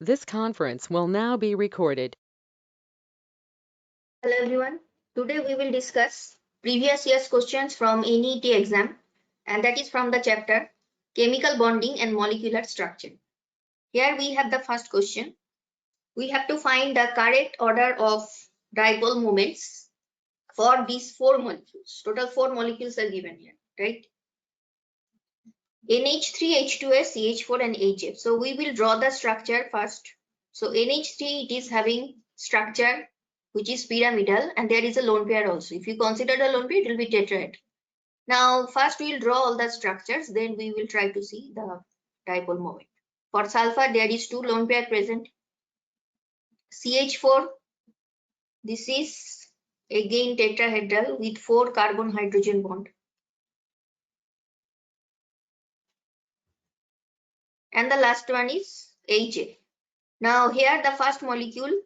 This conference will now be recorded. Hello everyone. Today we will discuss previous year's questions from NEET exam, and that is from the chapter Chemical Bonding and Molecular Structure. Here we have the first question. We have to find the correct order of dipole moments for these four molecules. Total four molecules are given here, right? NH3, H2S, CH4 and HF. So we will draw the structure first. So NH3, it is having structure which is pyramidal, and there is a lone pair also. If you consider the lone pair, it will be tetrahedral. Now first we will draw all the structures, then we will try to see the dipole moment. For sulfur, there is two lone pair present. CH4, this is again tetrahedral with 4 carbon hydrogen bond. And the last one is HF. Now here the first molecule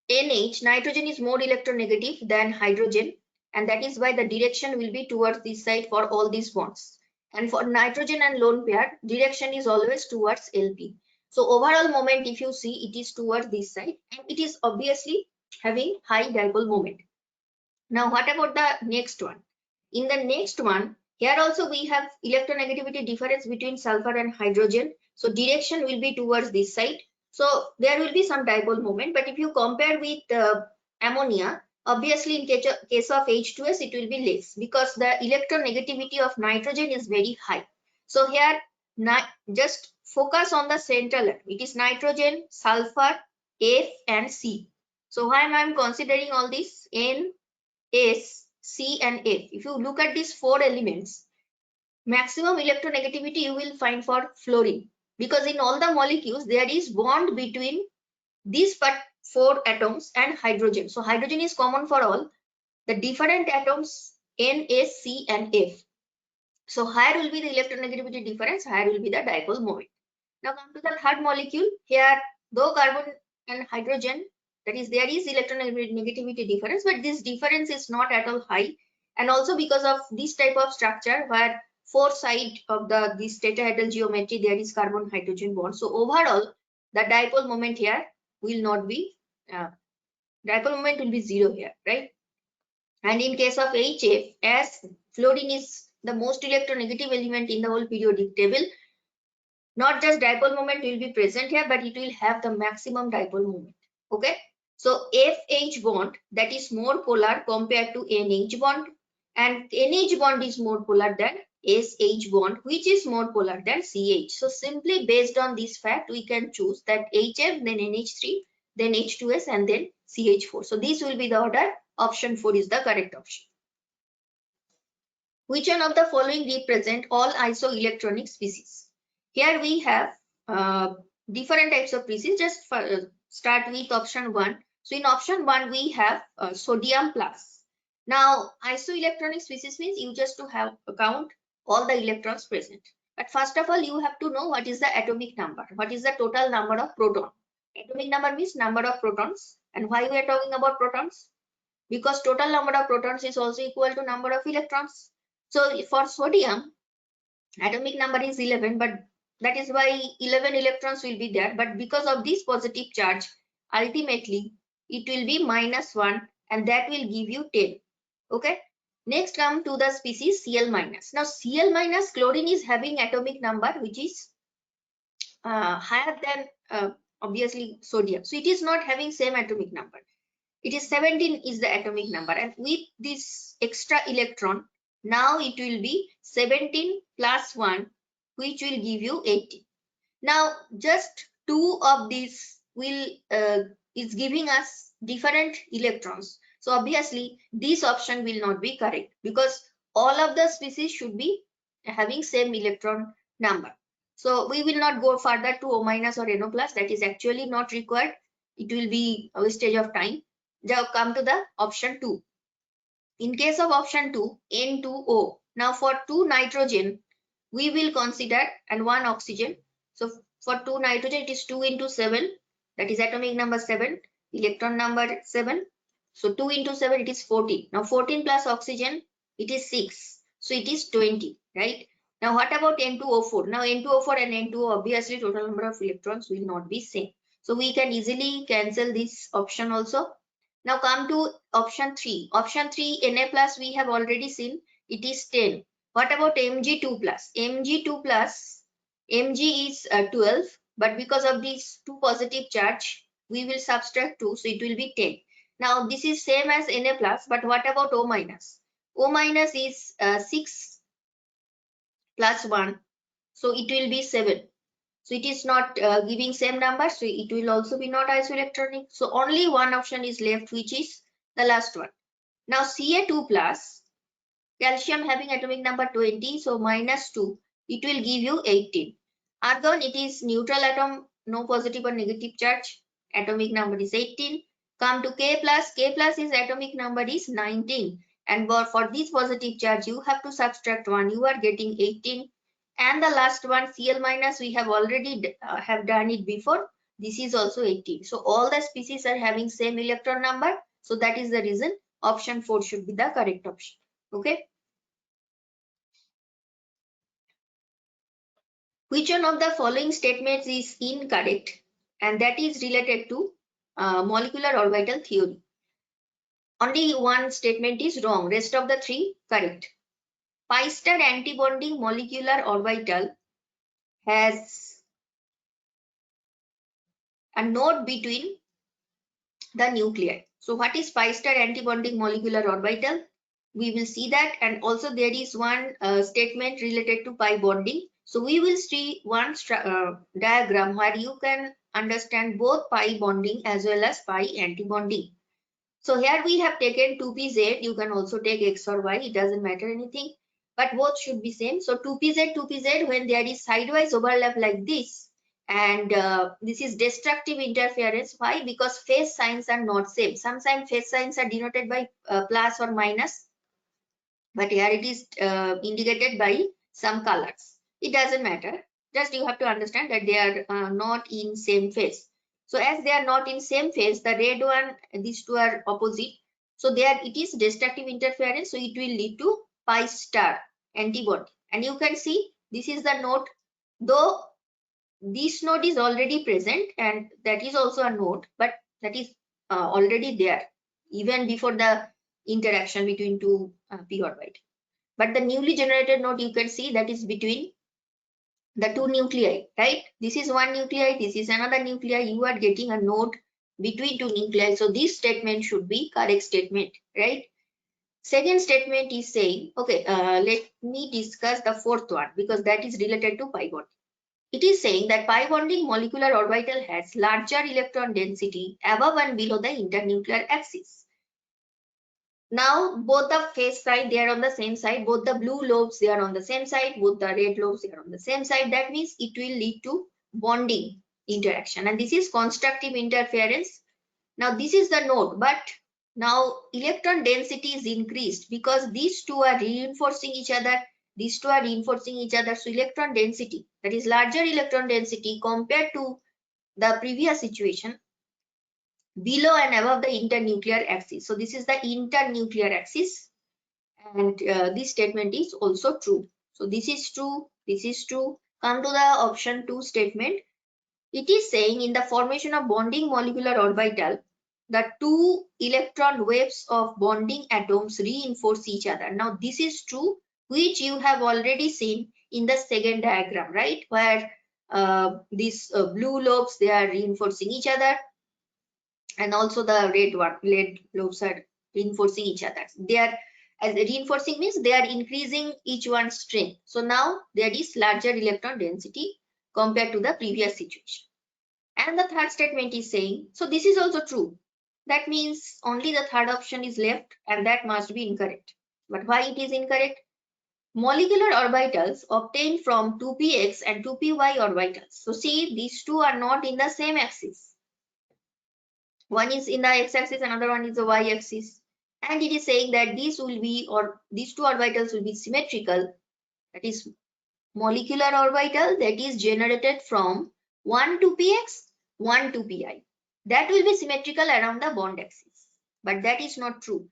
NH, nitrogen is more electronegative than hydrogen, and that is why the direction will be towards this side for all these bonds. And for nitrogen and lone pair, direction is always towards LP. So overall moment, if you see, it is towards this side, and it is obviously having high dipole moment. Now what about the next one? In the next one, here also we have electronegativity difference between sulfur and hydrogen. So direction will be towards this side. So there will be some dipole moment, but if you compare with ammonia, obviously in case of H2S, it will be less because the electronegativity of nitrogen is very high. So here just focus on the central atom. It is nitrogen, sulfur, F and C. So why am I considering all this? N, S, C and F. If you look at these four elements, maximum electronegativity you will find for fluorine, because in all the molecules there is bond between these four atoms and hydrogen. So hydrogen is common for all the different atoms N, S, C and F. So higher will be the electronegativity difference, higher will be the dipole moment. Now come to the third molecule. Here though carbon and hydrogen, that is there is electronegativity difference, but this difference is not at all high, and also because of this type of structure where four side of this tetrahedral geometry there is carbon hydrogen bond. So overall the dipole moment here will not be dipole moment will be 0 here, right? And in case of HF, as fluorine is the most electronegative element in the whole periodic table, not just dipole moment will be present here, but it will have the maximum dipole moment. Okay, so FH bond, that is more polar compared to NH bond, and NH bond is more polar than SH bond, which is more polar than CH. So simply based on this fact, we can choose that HF, then NH3, then H2S, and then CH4. So this will be the order. Option 4 is the correct option. Which one of the following represent all isoelectronic species? Here we have different types of species. Just start with option 1. So in option 1 we have sodium plus. Now isoelectronic species means you just to have count all the electrons present. But first of all you have to know what is the atomic number. What is the total number of proton? Atomic number means number of protons. And why we are talking about protons? Because total number of protons is also equal to number of electrons. So for sodium, atomic number is 11, but that is why 11 electrons will be there. But because of this positive charge, ultimately it will be -1, and that will give you 10. Okay. Next come to the species Cl-. Now Cl- chlorine is having atomic number which is higher than obviously sodium. So it is not having same atomic number. It is 17 is the atomic number, and with this extra electron, now it will be 17 plus 1, which will give you 18. Now just two of these will is giving us different electrons. So obviously this option will not be correct, because all of the species should be having same electron number. So we will not go further to O- or NO+. That is actually not required. It will be a wastage of time. Now come to the option 2. In case of option 2, N2O. Now for 2 nitrogen, we will consider, and 1 oxygen. So for 2 nitrogen, it is 2 into 7. That is atomic number 7, electron number 7. So 2 into 7, it is 14. Now 14 plus oxygen, it is 6. So it is 20, right? Now what about N2O4? Now N2O4 and N2O, obviously total number of electrons will not be same. So we can easily cancel this option also. Now come to option 3. Option 3, Na plus, we have already seen it is 10. What about Mg2 plus? Mg2 plus, Mg is 12, but because of these two positive charge, we will subtract 2, so it will be 10. Now this is same as Na plus, but what about O minus? O minus is 6 plus 1, so it will be 7. So it is not giving same number, so it will also be not isoelectronic. So only one option is left, which is the last one. Now Ca2 plus, calcium having atomic number 20, so minus 2, it will give you 18. Argon, it is neutral atom, no positive or negative charge, atomic number is 18. Come to K plus is atomic number is 19. And for this positive charge, you have to subtract 1, you are getting 18. And the last one, Cl minus, we have already have done it before. This is also 18. So all the species are having same electron number. So that is the reason option 4 should be the correct option. Okay. Which one of the following statements is incorrect? And that is related to molecular orbital theory. Only one statement is wrong. Rest of the three correct. Pi star antibonding molecular orbital has a node between the nuclei. So what is pi star antibonding molecular orbital? We will see that, and also there is one statement related to pi bonding. So we will see one diagram where you can understand both pi bonding as well as pi antibonding. So here we have taken 2pz, you can also take x or y, it doesn't matter anything, but both should be same. So 2pz, when there is sidewise overlap like this, and this is destructive interference. Why? Because phase signs are not same. Sometimes phase signs are denoted by plus or minus, but here it is indicated by some colors. It doesn't matter. Just you have to understand that they are not in same phase. So as they are not in same phase, the red one, these two are opposite. So there it is destructive interference. So it will lead to pi star antibody. And you can see this is the node. Though this node is already present, and that is also a node, but that is already there even before the interaction between two p orbit. But the newly generated node, you can see that is between the two nuclei, right? This is one nuclei, this is another nuclei. You are getting a node between two nuclei. So this statement should be correct statement, right? Second statement is saying, okay, let me discuss the fourth one because that is related to pi bonding. It is saying that pi bonding molecular orbital has larger electron density above and below the internuclear axis. Now both the phase side, they are on the same side, both the blue lobes, they are on the same side, both the red lobes, they are on the same side. That means it will lead to bonding interaction, and this is constructive interference. Now this is the node, but now electron density is increased because these two are reinforcing each other, these two are reinforcing each other. So electron density, that is larger electron density compared to the previous situation, below and above the internuclear axis. So this is the internuclear axis, and this statement is also true. So this is true, this is true. Come to the option 2 statement. It is saying in the formation of bonding molecular orbital, the two electron waves of bonding atoms reinforce each other. Now this is true, which you have already seen in the second diagram, right? Where these blue lobes, they are reinforcing each other, and also the red lobes are reinforcing each other. They are, as reinforcing means they are increasing each one's strength. So now there is larger electron density compared to the previous situation. And the third statement is saying, so this is also true. That means only the third option is left, and that must be incorrect. But why it is incorrect? Molecular orbitals obtained from 2px and 2py orbitals. So see, these two are not in the same axis. One is in the x-axis, another one is the y-axis, and it is saying that these will be, or these two orbitals will be symmetrical. That is molecular orbital that is generated from 1 to px, 1 to pi. That will be symmetrical around the bond axis, but that is not true.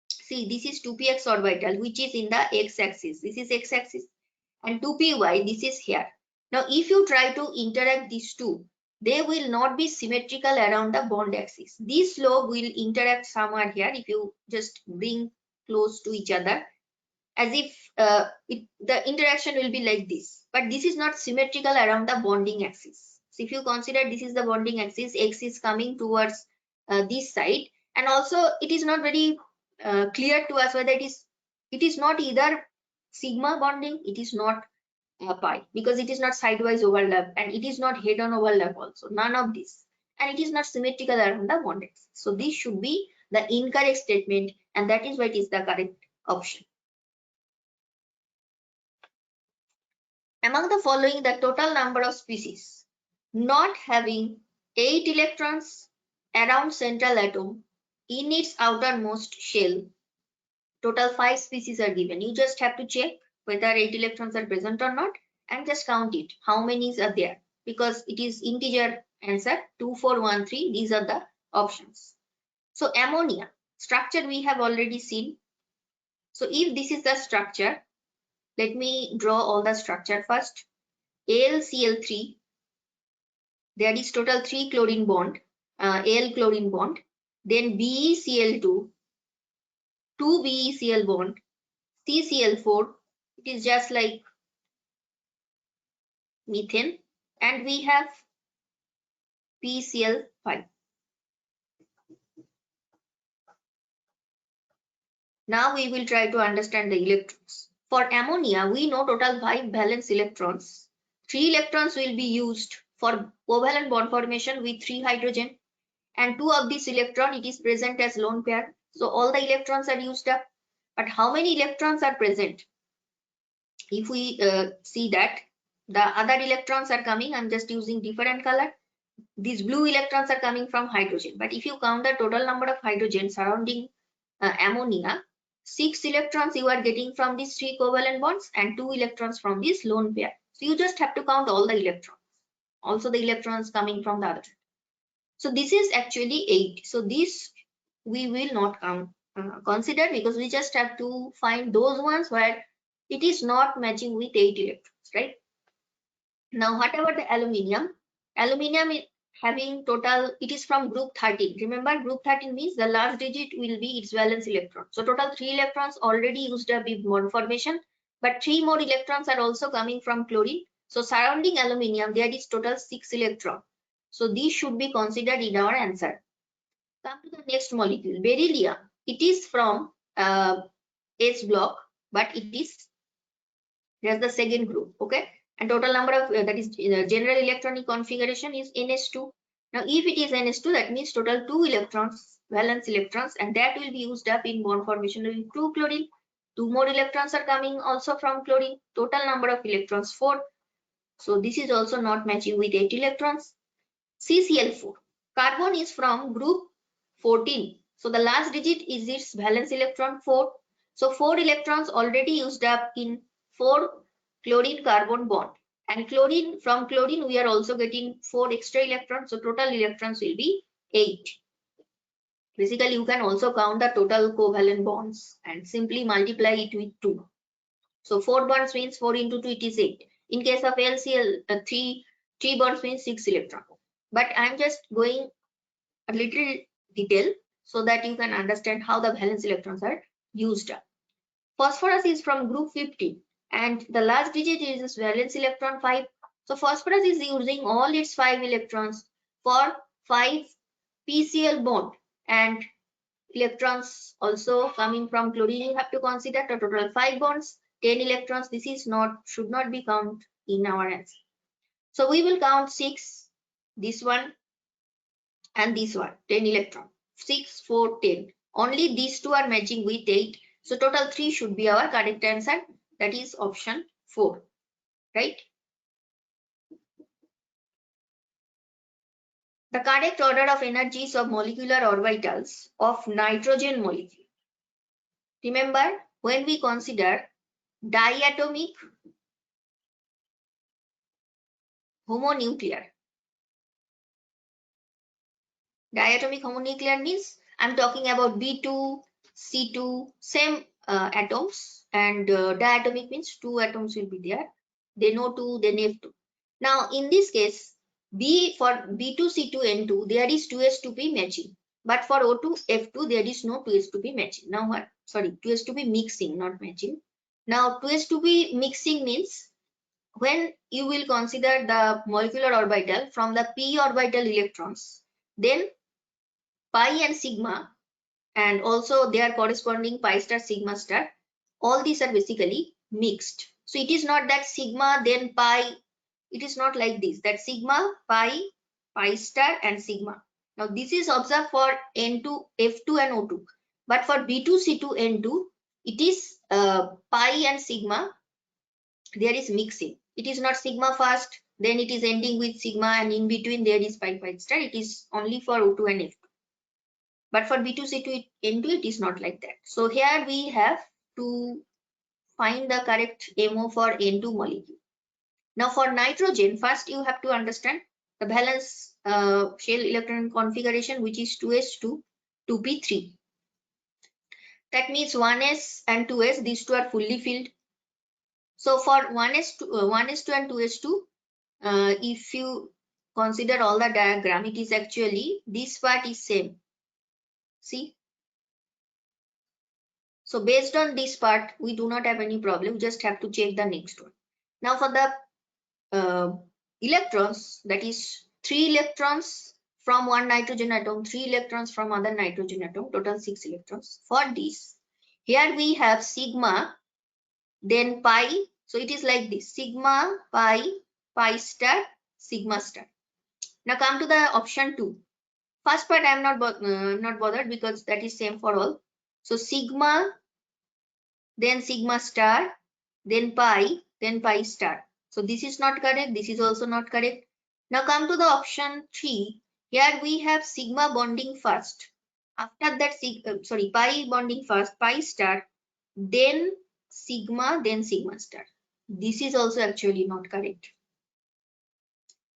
See, this is 2px orbital which is in the x-axis. This is x-axis, and 2py, this is here. Now if you try to interact these two, they will not be symmetrical around the bond axis. This lobe will interact somewhere here if you just bring close to each other, as if the interaction will be like this. But this is not symmetrical around the bonding axis. So if you consider this is the bonding axis, X is coming towards this side, and also it is not very clear to us whether it is not either sigma bonding, it is not pi, because it is not sidewise overlap and it is not head on overlap also, none of this, and it is not symmetrical around the bond axis. So this should be the incorrect statement, and that is why it is the correct option. Among the following, the total number of species not having 8 electrons around central atom in its outermost shell, total 5 species are given. You just have to check whether 8 electrons are present or not and just count it. How many are there? Because it is integer answer 2, 4, 1, 3. These are the options. So ammonia structure we have already seen. So if this is the structure, let me draw all the structure first. AlCl3, there is total 3 chlorine bond, Al chlorine bond. Then BeCl2, 2 BeCl bond, CCl4, it is just like methane, and we have PCl5. Now we will try to understand the electrons. For ammonia, we know total 5 valence electrons. 3 electrons will be used for covalent bond formation with 3 hydrogen, and 2 of this electron it is present as lone pair. So all the electrons are used up. But how many electrons are present? If we see that the other electrons are coming, I'm just using different color. These blue electrons are coming from hydrogen. But if you count the total number of hydrogen surrounding ammonia, 6 electrons you are getting from these 3 covalent bonds and 2 electrons from this lone pair. So you just have to count all the electrons. Also the electrons coming from the other. So this is actually 8. So this we will not consider, because we just have to find those ones where it is not matching with 8 electrons, right? Now what about the aluminium? Aluminium is having total, it is from group 13. Remember, group 13 means the last digit will be its valence electron. So total 3 electrons already used up with bond formation, but 3 more electrons are also coming from chlorine. So surrounding aluminium there is total 6 electrons. So these should be considered in our answer. Come to the next molecule, beryllium. It is from H block, but it is there's the second group, okay? And total number of that is general electronic configuration is NH2. Now, if it is NH2, that means total 2 electrons, valence electrons, and that will be used up in bond formation with 2 chlorine. 2 more electrons are coming also from chlorine. Total number of electrons 4. So this is also not matching with 8 electrons. CCl4. Carbon is from group 14. So the last digit is its valence electron 4. So 4 electrons already used up in 4 chlorine carbon bond. And chlorine, from chlorine we are also getting 4 extra electrons. So total electrons will be 8. Basically you can also count the total covalent bonds and simply multiply it with 2. So 4 bonds means 4 into 2, it is 8. In case of LCl, 3 bonds means 6 electrons. But I'm just going a little detail so that you can understand how the valence electrons are used up. Phosphorus is from group 15 and the last digit is this valence electron 5. So phosphorus is using all its 5 electrons for 5 PCl bond, and electrons also coming from chlorine you have to consider the total 5 bonds, 10 electrons. This is not, should not be counted in our answer. So we will count 6, this one and this one, 10 electron, 6, 4, 10. Only these two are matching with 8. So total 3 should be our correct answer. That is option 4, right? The correct order of energies of molecular orbitals of nitrogen molecule. Remember, when we consider diatomic homonuclear. Diatomic homonuclear means I'm talking about B2, C2, same atoms, and diatomic means 2 atoms will be there. They know 2, they have 2. Now in this case, For B2C2N2, there is 2s2p matching. But for O2F2, there is no 2s2p matching. Now what? Sorry, 2s2p mixing, not matching. Now 2s2p mixing means when you will consider the molecular orbital from the p orbital electrons, then pi and sigma, and also their corresponding pi star, sigma star, all these are basically mixed. So it is not that sigma then pi, it is not like this, that sigma, pi star and sigma. Now this is observed for N2, F2 and O2. But for B2C2N2, it is pi and sigma, there is mixing. It is not sigma first, then it is ending with sigma, and in between there is pi star. It is only for O2 and F2. But for B2C2N2, it is not like that. So here we have to find the correct MO for N2 molecule. Now for nitrogen, first you have to understand the valence shell electron configuration, which is 2s2, 2p3. That means 1s and 2s, these two are fully filled. So for 1s2 and 2s2, if you consider all the diagram, it is actually this part is same. See? So based on this part, we do not have any problem. Just have to check the next one. Now for the electrons, that is 3 electrons from one nitrogen atom, 3 electrons from other nitrogen atom, total 6 electrons. For this, here we have sigma, then pi. So it is like this, sigma, pi star, sigma star. Now come to the option 2. First part I am not bothered because that is same for all. So sigma, then sigma star, then pi star. So this is not correct. This is also not correct. Now come to the option 3. Here we have sigma bonding first. After that, pi bonding first, pi star, then sigma star. This is also actually not correct.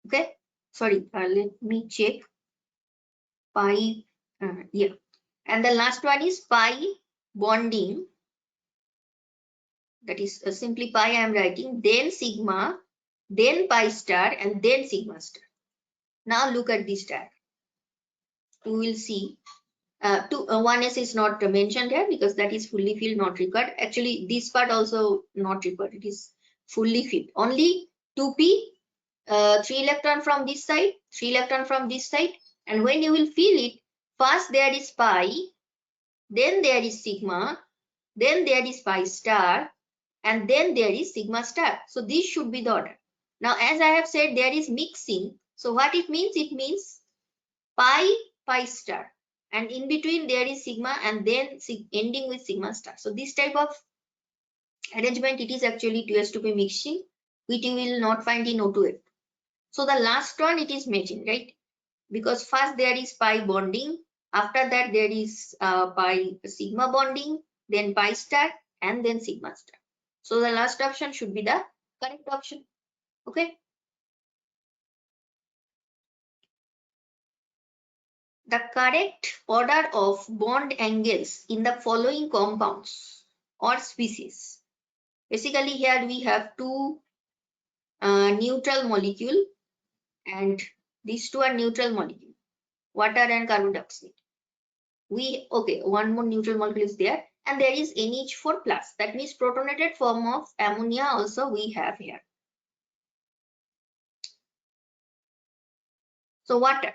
Okay. Sorry, let me check. Pi, yeah. And the last one is pi bonding. That is simply pi I am writing, then sigma, then pi star, and then sigma star. Now look at this diagram. You will see 1s is not mentioned here because that is fully filled, not required. Actually, this part also not required. It is fully filled. Only 2p, 3 electron from this side, 3 electron from this side. And when you will fill it, first there is pi, then there is sigma, then there is pi star, and then there is sigma star. So this should be the order. Now, as I have said, there is mixing. So what it means? It means pi star, and in between there is sigma, and then ending with sigma star. So this type of arrangement, it is actually 2s2p mixing, which you will not find in O2F. So the last one, it is matching, right? Because first there is pi bonding, after that there is pi sigma bonding, then pi star, and then sigma star. So the last option should be the correct option. Okay. The correct order of bond angles in the following compounds or species. Basically, here we have two neutral molecule, and these two are neutral molecule, water and carbon dioxide. One more neutral molecule is there, and there is NH4 plus. That means protonated form of ammonia also we have here. So water,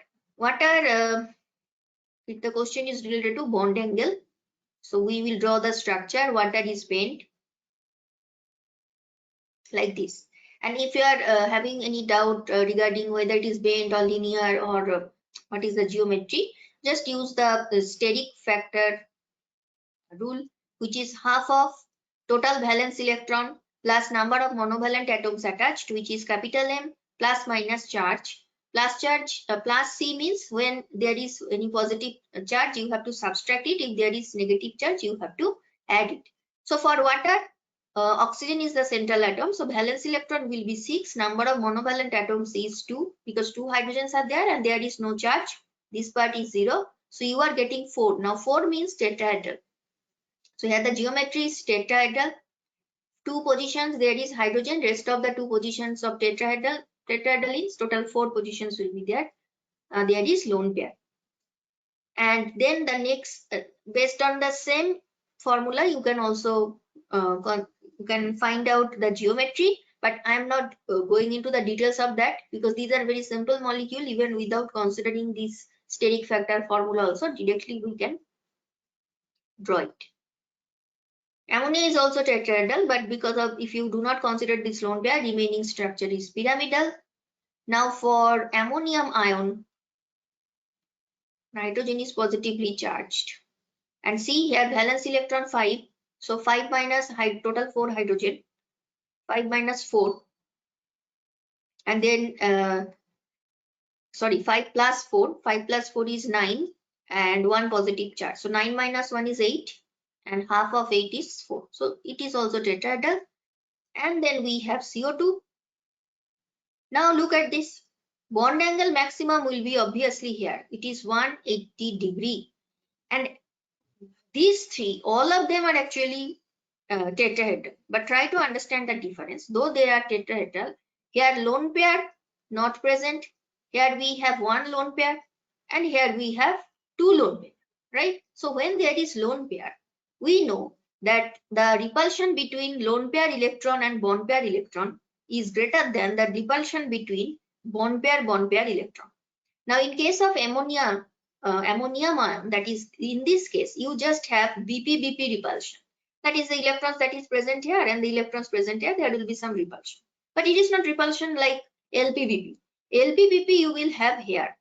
if the question is related to bond angle, so we will draw the structure. Water is bent like this. And if you are having any doubt regarding whether it is bent or linear or what is the geometry, just use the steric factor rule, which is half of total valence electron plus number of monovalent atoms attached, which is capital M, plus minus charge. Plus C means when there is any positive charge, you have to subtract it. If there is negative charge, you have to add it. So for water, oxygen is the central atom. So valence electron will be 6. Number of monovalent atoms is 2 because 2 hydrogens are there and there is no charge. This part is 0. So you are getting 4. Now 4 means tetrahedral. So here the geometry is tetrahedral. 2 positions there is hydrogen. Rest of the 2 positions of tetrahedral tetrahedral is total 4 positions will be there. There is lone pair. And then the next, based on the same formula, you can also you can find out the geometry, but I am not going into the details of that because these are very simple molecule. Even without considering this steric factor formula also, directly we can draw it. Ammonia is also tetrahedral, but because of, if you do not consider this lone pair, remaining structure is pyramidal. Now for ammonium ion, nitrogen is positively charged. And see here, valence electron 5. So 5 minus total 4 hydrogen. 5 minus 4. And then, sorry, 5 plus 4. 5 plus 4 is 9. And 1 positive charge. So 9 minus 1 is 8. And half of 8 is 4. So it is also tetrahedral. And then we have CO2. Now look at this. Bond angle maximum will be obviously here. It is 180 degree. And these three, all of them are actually tetrahedral. But try to understand the difference. Though they are tetrahedral, here lone pair not present. Here we have one lone pair. And here we have two lone pair. Right? So when there is lone pair, we know that the repulsion between lone pair electron and bond pair electron is greater than the repulsion between bond pair electron. Now in case of ammonium ion, that is in this case, you just have BP repulsion. That is the electrons that is present here and the electrons present here, there will be some repulsion. But it is not repulsion like LPBP. LPBP you will have here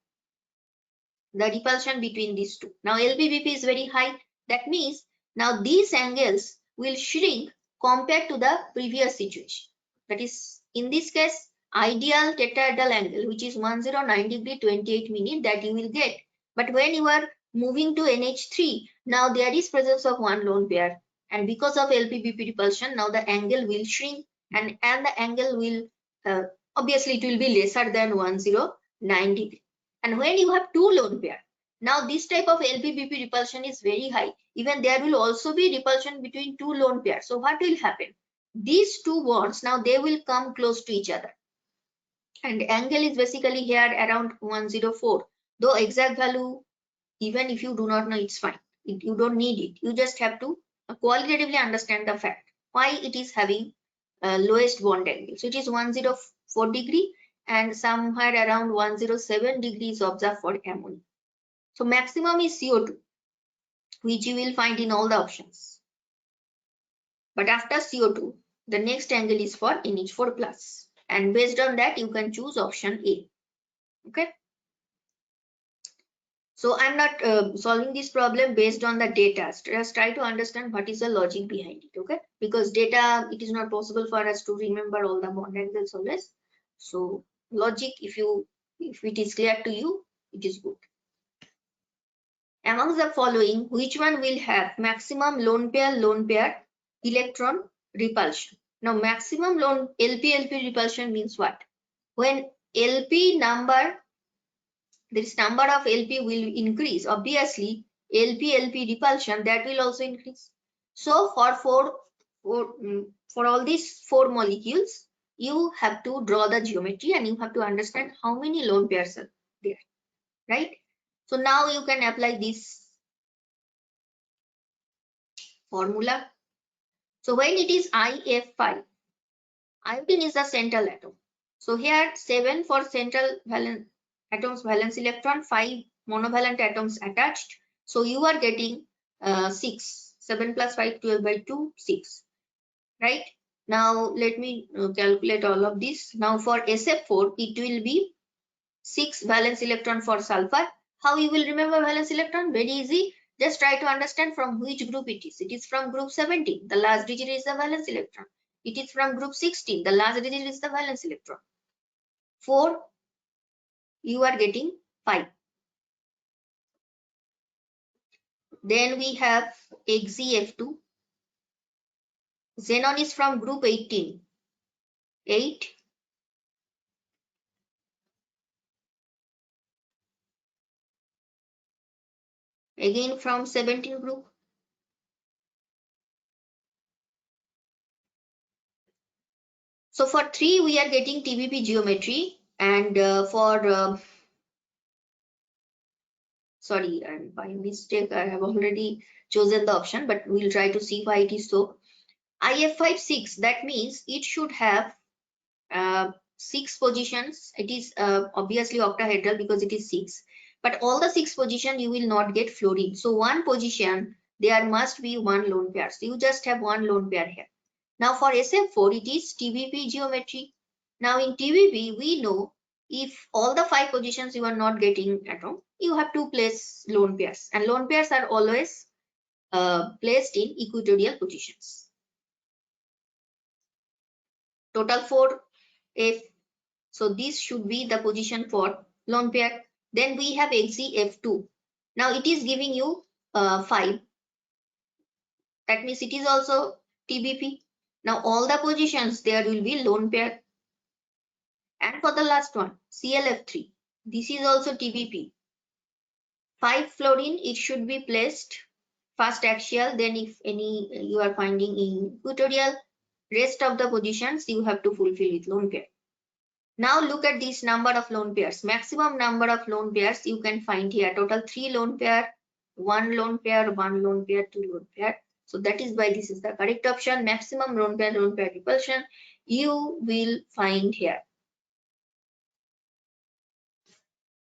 the repulsion between these two. Now LPBP is very high. That means now these angles will shrink compared to the previous situation. That is in this case ideal tetrahedral angle, which is 109 degree 28 minute, that you will get. But when you are moving to NH3, now there is presence of one lone pair, and because of LPBP repulsion, now the angle will shrink, and the angle will obviously it will be lesser than 109 degree. And when you have two lone pair, now this type of LPBP repulsion is very high. Even there will also be repulsion between two lone pairs. So what will happen? These two bonds, now they will come close to each other. And angle is basically here around 104. Though exact value, even if you do not know, it's fine. You don't need it. You just have to qualitatively understand the fact why it is having lowest bond angle. So it is 104 degree and somewhere around 107 degrees observed for ammonia. So maximum is CO2, which you will find in all the options. But after CO2, the next angle is for NH4 plus. And based on that, you can choose option A. Okay. So I'm not solving this problem based on the data. Just try to understand what is the logic behind it. Okay. Because data, it is not possible for us to remember all the bond angles always. So logic, if it is clear to you, it is good. Among the following, which one will have maximum lone pair electron repulsion? Now maximum lone LP repulsion means what? When LP number, this number of LP will increase, obviously LP repulsion, that will also increase. So for all these four molecules, you have to draw the geometry and you have to understand how many lone pairs are there, right? So now you can apply this formula. So when it is IF5, iodine is the central atom. So here 7 for central atoms valence electron, 5 monovalent atoms attached. So you are getting 6. 7 plus 5, 12 by 2, 6. Right? Now let me calculate all of this. Now for SF4, it will be 6 valence electron for sulfur. How you will remember valence electron? Very easy. Just try to understand from which group it is. It is from group 17. The last digit is the valence electron. It is from group 16. The last digit is the valence electron. 4, you are getting 5. Then we have XeF2. Xenon is from group 18. 8. Again from 17 group. So for 3, we are getting TBP geometry. And sorry, and by mistake I have already chosen the option, but we'll try to see why it is so. IF5 6, that means it should have 6 positions. It is obviously octahedral because it is 6, but all the 6 position you will not get fluorine. So one position there must be one lone pair. So you just have one lone pair here. Now for SM4 it is TBP geometry. Now in TBP we know if all the 5 positions you are not getting atom, you have to place lone pairs, and lone pairs are always placed in equatorial positions. Total 4 F. So this should be the position for lone pair. Then we have XZF2. Now it is giving you 5. That means it is also TBP. Now all the positions there will be lone pair. And for the last one, CLF3. This is also TBP. 5 fluorine, it should be placed first axial. Then if any you are finding in equatorial, rest of the positions you have to fulfill with lone pair. Now look at this number of lone pairs. Maximum number of lone pairs you can find here. Total 3 lone pair, 1 lone pair, 1 lone pair, 2 lone pair. So that is why this is the correct option. Maximum lone pair repulsion you will find here.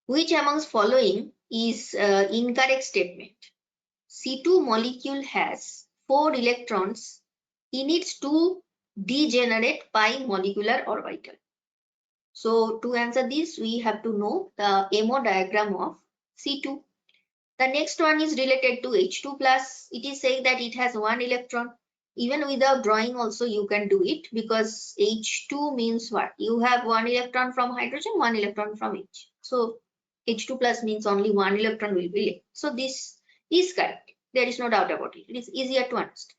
Which amongst following is incorrect statement? C2 molecule has 4 electrons in its 2 degenerate pi molecular orbital. So to answer this, we have to know the MO diagram of C2. The next one is related to H2 plus. It is saying that it has 1 electron. Even without drawing also you can do it, because H2 means what? You have 1 electron from hydrogen, 1 electron from H. So H2 plus means only 1 electron will be left. So this is correct. There is no doubt about it. It is easier to understand.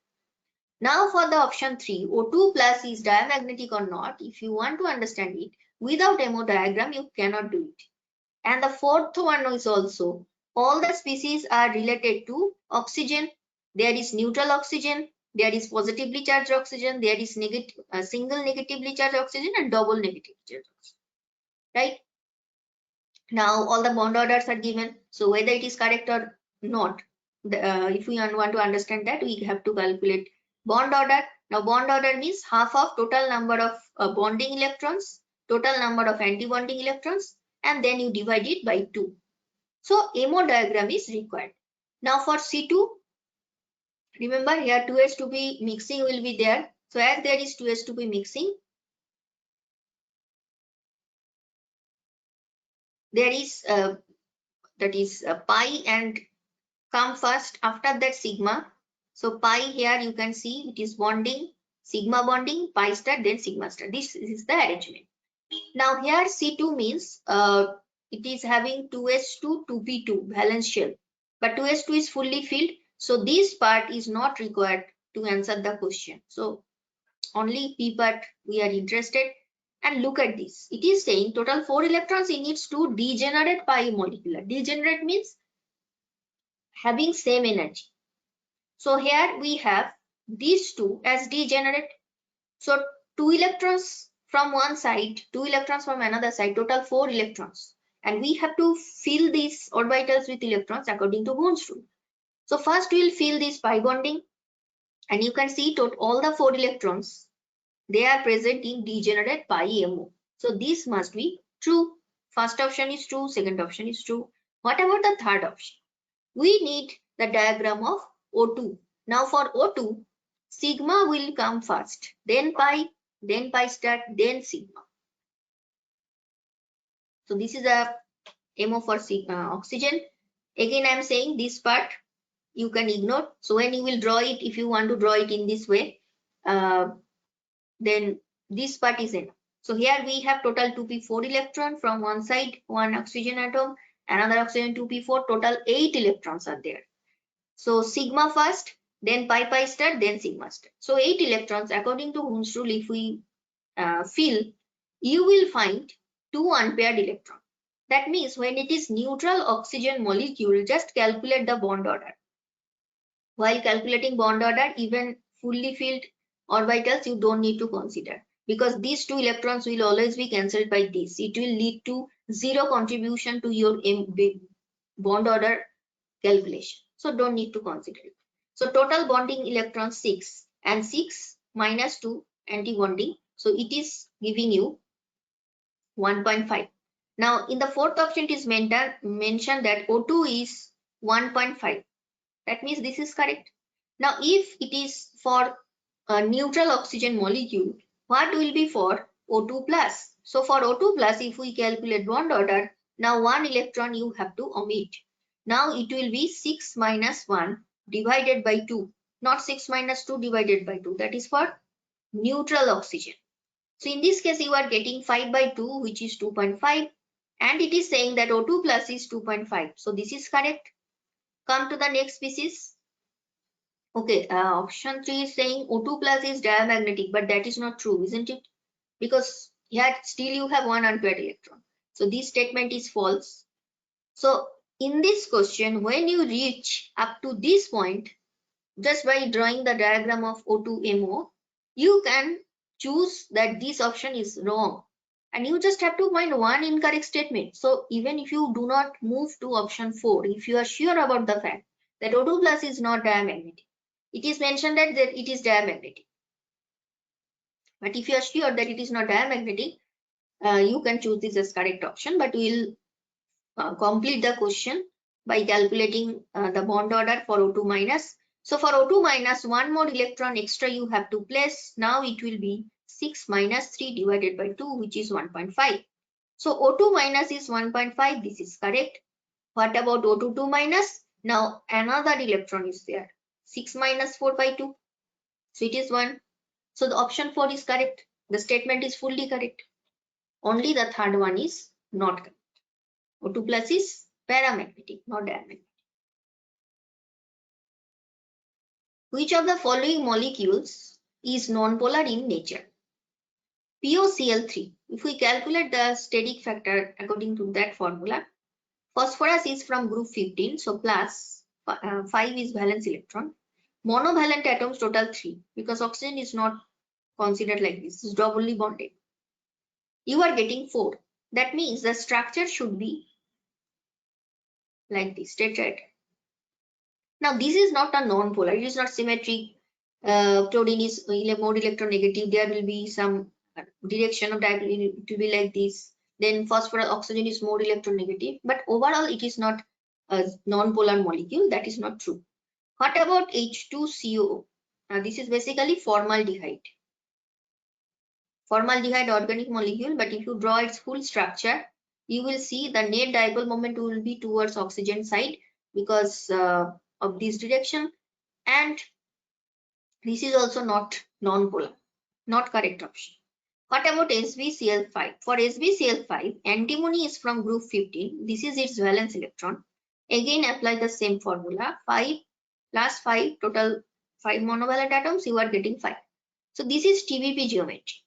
Now for the option 3, O2 plus is diamagnetic or not. If you want to understand it, without MO diagram, you cannot do it. And the fourth one is also, all the species are related to oxygen. There is neutral oxygen, there is positively charged oxygen, there is single negatively charged oxygen and double negatively charged oxygen. Right? Now all the bond orders are given. So whether it is correct or not, if we want to understand that, we have to calculate bond order. Now bond order means half of total number of bonding electrons, total number of anti-bonding electrons, and then you divide it by 2. So MO diagram is required. Now for C2, remember here 2s2p mixing will be there. So as there is 2s2p mixing, there is that is pi and come first, after that sigma. So pi here you can see it is bonding, sigma bonding, pi star, then sigma star. This is the arrangement. Now here C2 means it is having 2s2, 2p2 valence shell, but 2s2 is fully filled. So this part is not required to answer the question. So only p part we are interested. And look at this. It is saying total 4 electrons in its 2 degenerate pi molecular. Degenerate means having same energy. So here we have these 2 as degenerate. So 2 electrons from one side, 2 electrons from another side, total 4 electrons. And we have to fill these orbitals with electrons according to Bohr's rule. So first we will fill this pi bonding, and you can see all the 4 electrons, they are present in degenerate pi MO. So this must be true. First option is true, second option is true. What about the third option? We need the diagram of O2. Now for O2, sigma will come first, then pi star, then sigma. So this is a MO for oxygen. Again, I am saying this part you can ignore. So when you will draw it, if you want to draw it in this way, then this part is enough. So here we have total 2p4 electron from one side, one oxygen atom, another oxygen 2p4, total 8 electrons are there. So sigma first, then pi star, then sigma star. So 8 electrons according to Hund's rule, if we fill, you will find 2 unpaired electrons. That means when it is neutral oxygen molecule, just calculate the bond order. While calculating bond order, even fully filled orbitals you don't need to consider, because these 2 electrons will always be cancelled by this. It will lead to zero contribution to your bond order calculation. So don't need to consider it. So total bonding electrons 6 and 6 minus 2 anti-bonding. So it is giving you 1.5. Now in the fourth option it is mentioned that O2 is 1.5. That means this is correct. Now if it is for a neutral oxygen molecule, what will be for O2 plus? So for O2 plus, if we calculate bond order, now 1 electron you have to omit. Now it will be 6 minus 1 divided by 2, not 6 minus 2 divided by 2. That is for neutral oxygen. So in this case, you are getting 5 by 2, which is 2.5, and it is saying that O2 plus is 2.5. So this is correct. Come to the next species. Okay, option 3 is saying O2 plus is diamagnetic, but that is not true, isn't it? Because here still you have one unpaired electron. So this statement is false. So in this question, when you reach up to this point, just by drawing the diagram of O2MO, you can choose that this option is wrong. And you just have to find one incorrect statement. So even if you do not move to option 4, if you are sure about the fact that O2 plus is not diamagnetic, it is mentioned that it is diamagnetic. But if you are sure that it is not diamagnetic, you can choose this as correct option. But we will complete the question by calculating the bond order for O2 minus. So for O2 minus, one more electron extra you have to place. Now it will be 6 minus 3 divided by 2, which is 1.5. So O2 minus is 1.5. This is correct. What about O2 minus? Now another electron is there. 6 minus 4 by 2. So it is 1. So the option 4 is correct. The statement is fully correct. Only the third one is not correct. O2 plus is paramagnetic, not diamagnetic. Which of the following molecules is nonpolar in nature? POCl3. If we calculate the steric factor according to that formula, phosphorus is from group 15, so plus 5 is valence electron. Monovalent atoms total 3, because oxygen is not considered like this, it's doubly bonded. You are getting 4. That means the structure should be like this, tetrahedral. Now this is not a non-polar, it is not symmetric. Chlorine is more electronegative, there will be some direction of dipole, it will be like this. Then phosphorus, oxygen is more electronegative, but overall it is not a non-polar molecule. That is not true. What about H2CO? Now this is basically formaldehyde. Formaldehyde organic molecule, but if you draw its full structure, you will see the net dipole moment will be towards oxygen side because of this direction, and this is also not non-polar, not correct option. What about SbCl5? For SbCl5, antimony is from group 15. This is its valence electron. Again, apply the same formula. 5 plus 5, total 5 monovalent atoms, you are getting 5. So this is TBP geometry.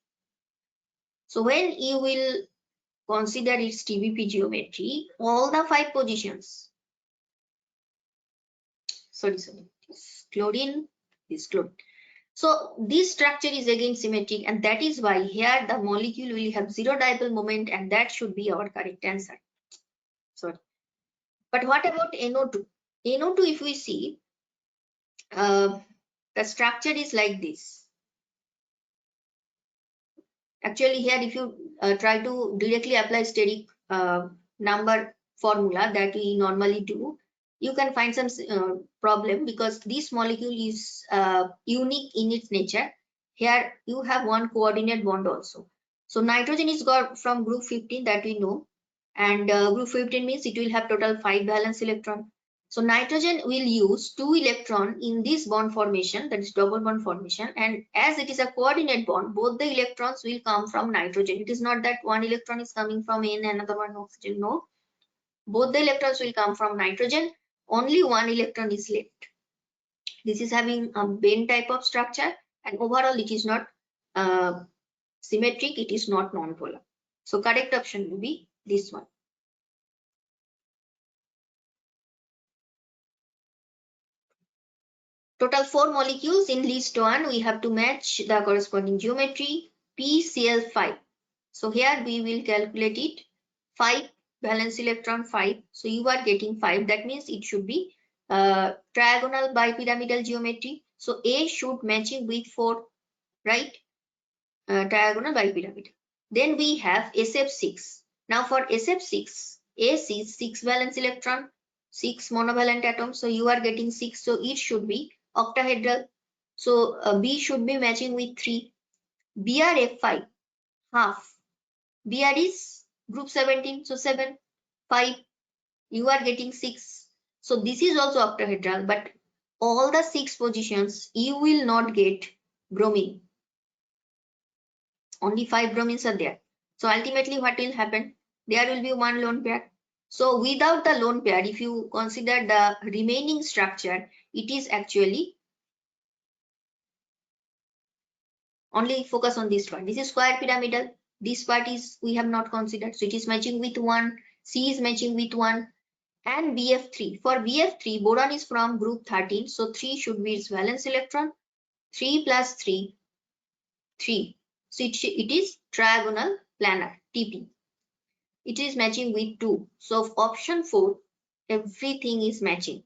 So when you will consider its TBP geometry, all the 5 positions, this chlorine, this chlorine. So this structure is again symmetric, and that is why here the molecule will have zero dipole moment, and that should be our correct answer. Sorry. But what about NO2? NO2, if we see, the structure is like this. Actually here if you try to directly apply steric number formula that we normally do, you can find some problem, because this molecule is unique in its nature. Here you have one coordinate bond also. So nitrogen is got from group 15, that we know, and group 15 means it will have total 5 valence electron. So nitrogen will use 2 electron in this bond formation, that is double bond formation, and as it is a coordinate bond, both the electrons will come from nitrogen. It is not that one electron is coming from N, another one oxygen. No, both the electrons will come from nitrogen. Only one electron is left. This is having a bend type of structure, and overall it is not symmetric, it is not non-polar. So correct option will be this one. Total 4 molecules in list 1. We have to match the corresponding geometry. PCl5. So here we will calculate it. 5 valence electron 5. So you are getting 5. That means it should be trigonal bipyramidal geometry. So A should matching with 4, right? Trigonal bipyramidal. Then we have SF6. Now for SF6, S is 6 valence electron, 6 monovalent atoms. So you are getting 6. So it should be octahedral. So B should be matching with 3. BRF5, half. BR is group 17. So 7, 5. You are getting 6. So this is also octahedral. But all the 6 positions, you will not get bromine. Only 5 bromines are there. So ultimately what will happen? There will be one lone pair. So without the lone pair, if you consider the remaining structure, it is actually only focus on this part. This is square pyramidal. This part is we have not considered. So it is matching with 1. C is matching with 1. And BF3. For BF3, boron is from group 13. So 3 should be its valence electron. 3 plus 3, 3. So it is trigonal planar, TP. It is matching with 2. So option 4, everything is matching.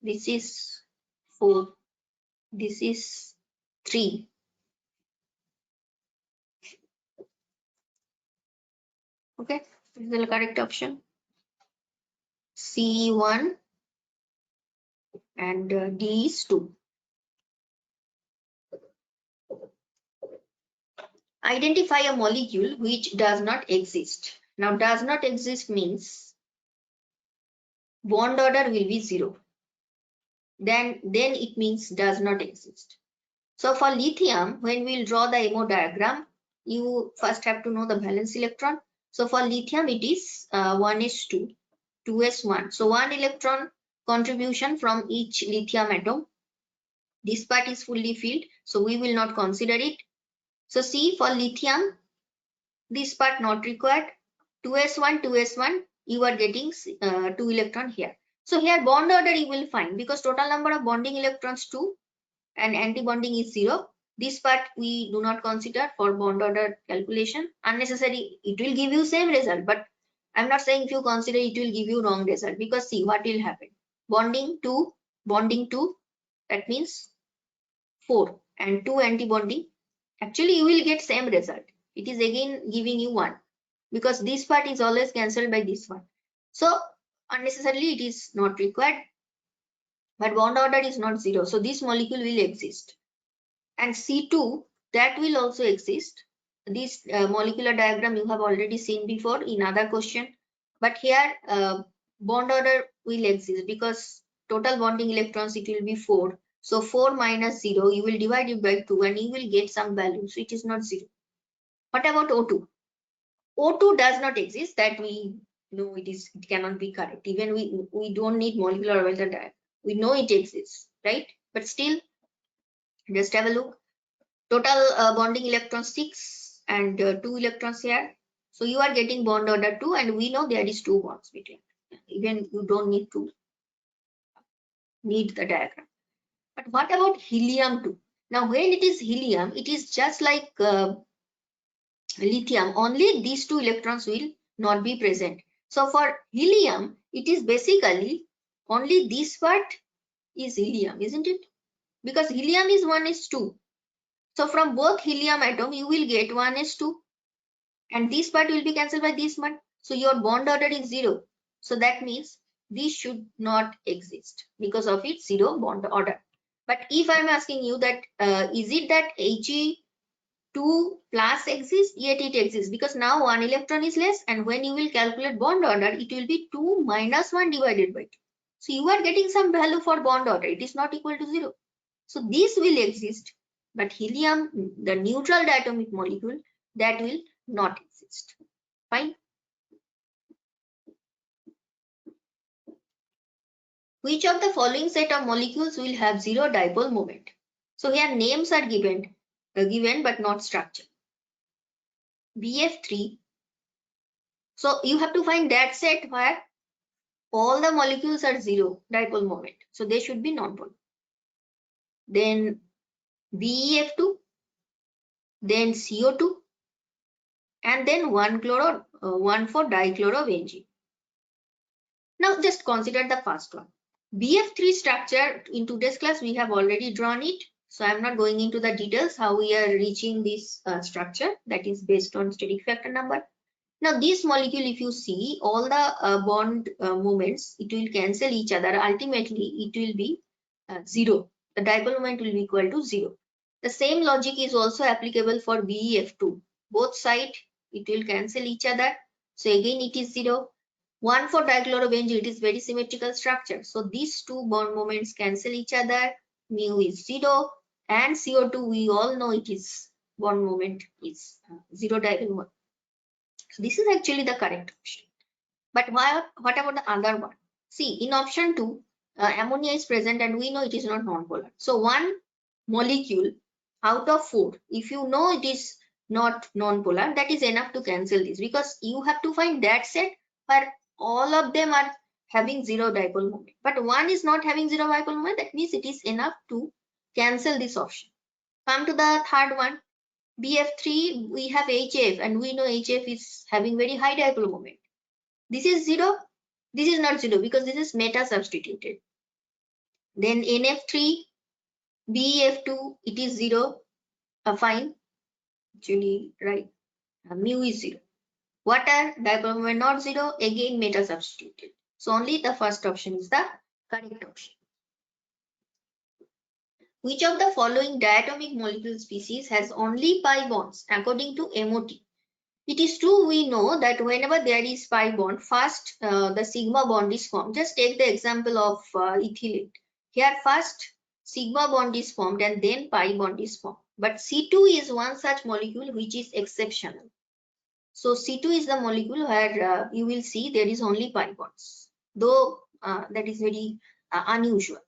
This is 4. This is 3. Okay, this is the correct option. C1 and D is 2. Identify a molecule which does not exist. Now does not exist means bond order will be 0. Then it means does not exist. So for lithium, when we'll draw the MO diagram, you first have to know the valence electron. So for lithium, it is 1s2, 2s1. So 1 electron contribution from each lithium atom. This part is fully filled, so we will not consider it. So see, for lithium, this part not required. 2s1, 2s1, you are getting 2 electron here. So here bond order you will find because total number of bonding electrons 2 and anti-bonding is 0. This part we do not consider for bond order calculation. Unnecessary, it will give you same result, but I'm not saying if you consider it will give you wrong result because see what will happen. Bonding 2, that means 4 and 2 anti-bonding. Actually, you will get same result. It is again giving you 1 because this part is always cancelled by this one. So unnecessarily it is not required, but bond order is not 0. So this molecule will exist. And C2 that will also exist. This molecular diagram you have already seen before in other question, but here bond order will exist because total bonding electrons it will be 4. So 4 minus 0 you will divide it by 2 and you will get some value. So it is not 0. What about O2? O2 does not exist. That we know it cannot be correct. Even we don't need molecular orbital diagram. We know it exists, right? But still, just have a look. Total bonding electrons 6 and 2 electrons here. So you are getting bond order 2 and we know there is 2 bonds between. Even you don't need to need the diagram. But what about helium 2? Now when it is helium, it is just like lithium. Only these 2 electrons will not be present. So for helium, it is basically only this part is helium, isn't it? Because helium is 1s2. So from both helium atom, you will get 1s2. And this part will be cancelled by this one. So your bond order is 0. So that means this should not exist because of its 0 bond order. But if I'm asking you that is it that He2 plus exists? Yet it exists because now 1 electron is less, and when you will calculate bond order, it will be 2 minus 1 divided by 2. So you are getting some value for bond order. It is not equal to 0. So this will exist, but helium, the neutral diatomic molecule, that will not exist. Fine. Which of the following set of molecules will have 0 dipole moment? So here names are given but not structure. BF3. So you have to find that set where all the molecules are 0 dipole moment. So they should be non-polar. Then BEF2. then CO2, and then 1 for dichlorobenzene. Now just consider the first one. BF3 structure. In today's class we have already drawn it, so I am not going into the details how we are reaching this structure, that is based on steric factor number. Now this molecule, if you see all the bond moments, it will cancel each other. Ultimately it will be 0. The dipole moment will be equal to 0. The same logic is also applicable for BEF2. Both sides it will cancel each other. So again it is 0. 1 for dichlorobenzene, it is very symmetrical structure. So these two bond moments cancel each other. Mu is 0. And CO2, we all know it is bond moment is 0 dipole moment. So this is actually the correct option. But what about the other one? See, in option 2, ammonia is present and we know it is not nonpolar. So one molecule out of 4, if you know it is not nonpolar, that is enough to cancel this, because you have to find that set where all of them are having 0 dipole moment. But one is not having 0 dipole moment, that means it is enough to cancel this option. Come to the third one. BF3, we have HF and we know HF is having very high dipole moment. This is 0. This is not 0 because this is meta substituted. Then NF3, BF2, it is 0. Fine. Actually, right. Mu is 0. Water, dipole moment not 0. Again, meta substituted. So only the first option is the correct option. Which of the following diatomic molecule species has only pi bonds according to MOT? It is true, we know that whenever there is pi bond, first the sigma bond is formed. Just take the example of ethylene. Here first sigma bond is formed and then pi bond is formed. But C2 is one such molecule which is exceptional. So C2 is the molecule where you will see there is only pi bonds, though that is very unusual.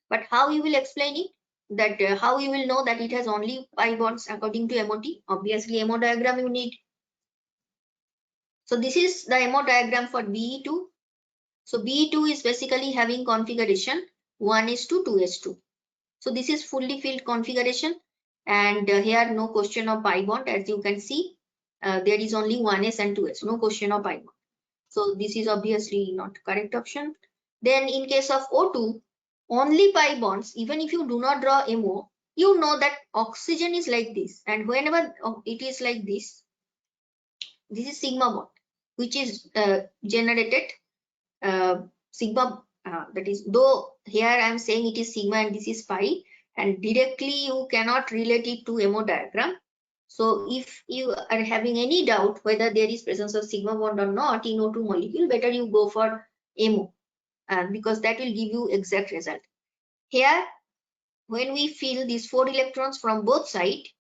But how you will explain it? That how you will know that it has only pi bonds according to MOT? Obviously, MO diagram you need. So this is the MO diagram for BE2. So BE2 is basically having configuration 1:2, 2:2. So this is fully filled configuration, and here no question of pi bond. As you can see, there is only 1s and 2s, no question of pi bond. So this is obviously not correct option. Then in case of O2, only pi bonds. Even if you do not draw MO, you know that oxygen is like this, and whenever it is like this is sigma bond, which is generated sigma, that is, though here I am saying it is sigma and this is pi, and directly you cannot relate it to MO diagram. So if you are having any doubt whether there is presence of sigma bond or not in O2 molecule, better you go for MO, because that will give you exact result. Here, when we fill these 4 electrons from both sides,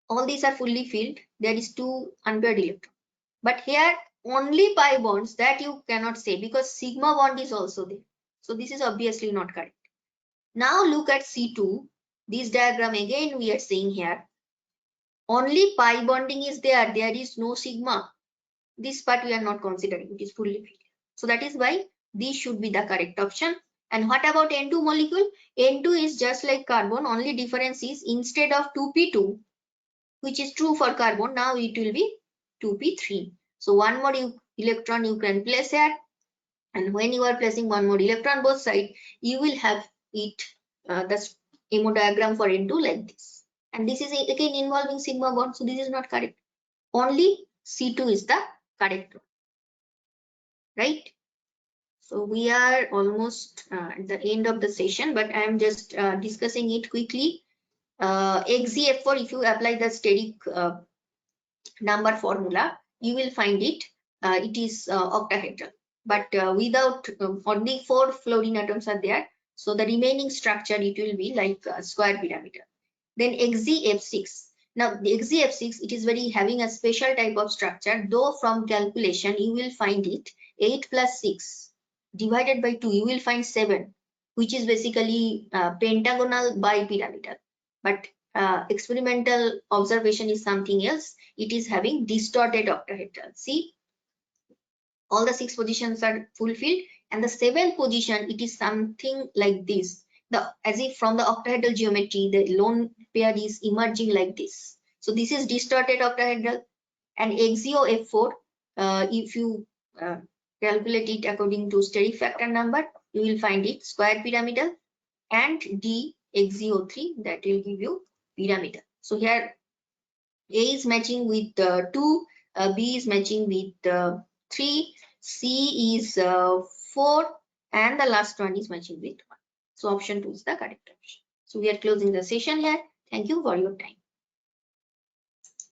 all these are fully filled. There is 2 unpaired electrons. But here only pi bonds, that you cannot say because sigma bond is also there. So this is obviously not correct. Now look at C2. This diagram again we are seeing here. Only pi bonding is there. There is no sigma. This part we are not considering. It is fully filled. So that is why this should be the correct option. And what about N2 molecule? N2 is just like carbon. Only difference is instead of 2p2, which is true for carbon, now it will be 2p3. So one more electron you can place here, and when you are placing one more electron both sides, you will have it the MO diagram for N2 like this. And this is again involving sigma bond, so this is not correct. Only C2 is the correct one, right? So we are almost at the end of the session, but I am just discussing it quickly. XZF4, if you apply the steric number formula, you will find it. It is octahedral, but without only 4 fluorine atoms are there. So the remaining structure it will be like square pyramidal. Then XZF6. Now the XZF6, it is very having a special type of structure. Though from calculation you will find it 8 plus 6 divided by 2, you will find 7, which is basically pentagonal bipyramidal. But experimental observation is something else. It is having distorted octahedral. See, all the 6 positions are fulfilled, and the 7th position, it is something like this. As if from the octahedral geometry, the lone pair is emerging like this. So this is distorted octahedral. And axial F4, if you calculate it according to steric factor number, you will find it square pyramidal, and D axial 3, that will give you pyramidal. So here A is matching with 2, B is matching with 3, C is 4, and the last one is matching with 1. So option 2 is the correct option. So we are closing the session here. Thank you for your time.